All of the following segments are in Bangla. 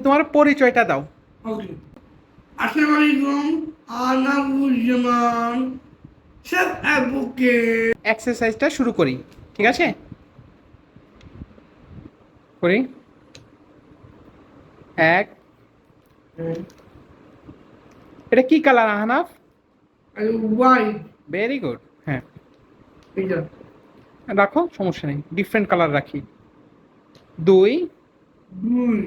তোমার পরিচয়টা দাও। ওকে, আসসালামু আলাইকুম, আনাবুজ্জামান শেফ অ্যাডভোকেট। এক্সারসাইজটা শুরু করি, ঠিক আছে? করি। এক। এটা কি colour Ahnaf? White. Very good. হ্যাঁ, এইটা রাখো, সমস্যা নেই, ডিফারেন্ট কালার রাখি। দুই। দুই।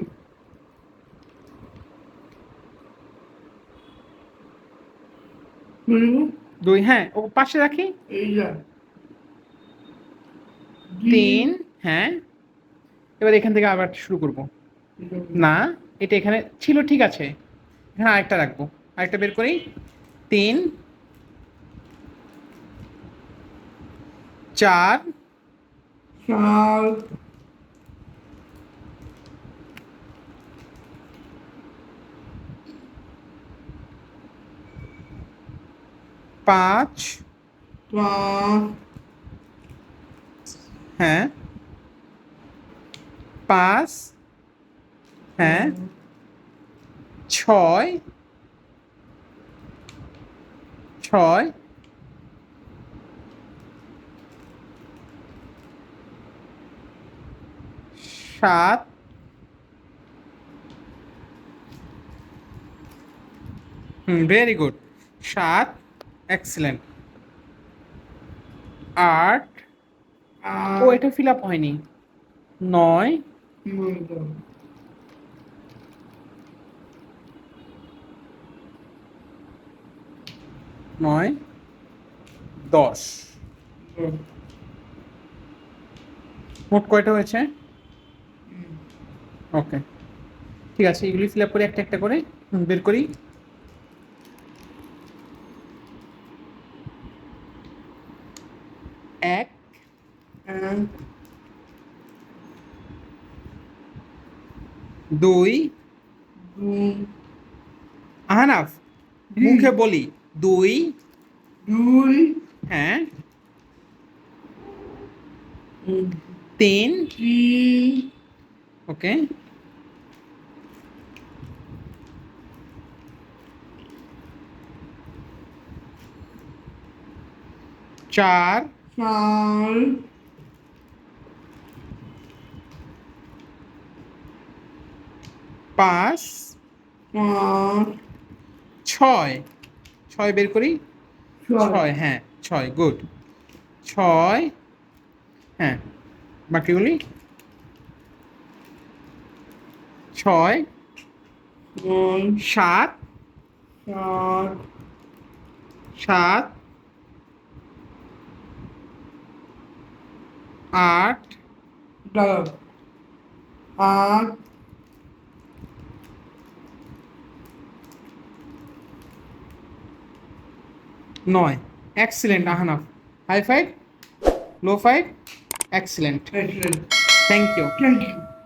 দুই, হ্যাঁ, ও পাশে রাখি। এইটা তিন। হ্যাঁ, এবার এখান থেকে আবার শুরু করব। না, এটা এখানে ছিল, ঠিক আছে, এখানে আরেকটা রাখবো, আরেকটা বের করি। তিন। চার। চার। পাঁচ। পাঁচ। হ্যাঁ, পাঁচ। হ্যাঁ, ছয়। ছয়। সাত। Very good. সাত, এক্সেলেন্ট। আট। ও, এটা ফিল আপ হয়নি। নয়। নয়। দশ। মোট কয়টা হয়েছে? ওকে, ঠিক আছে, এগুলি ফিল আপ করে একটা একটা করে বের করি। এক। দুই। আহনাফ, মুখে বলি। দুই। দুই। হ্যাঁ। তিন। তিন। ওকে। চার। চার। পাঁচ। পাঁচ। ছয়। ছয় বের করি। ছয়, হ্যাঁ, ছয়, গুড। ছয়। হ্যাঁ, বাকিগুলি। ছয়। সাত। সাত। সাত। আট। আট। নয়। Excellent Ahnaf, high five, low five, excellent. Excellent. Thank you. Thank you.